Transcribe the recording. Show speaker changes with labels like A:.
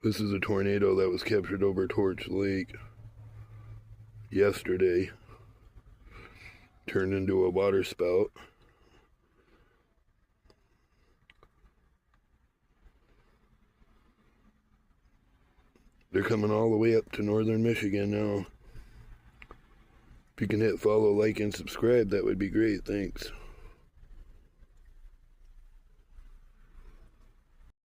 A: This is a tornado that was captured over Torch Lake yesterday. Turned into a water spout. They're coming all the way up to northern Michigan now. If you can hit follow, like, and subscribe, that would be great. Thanks.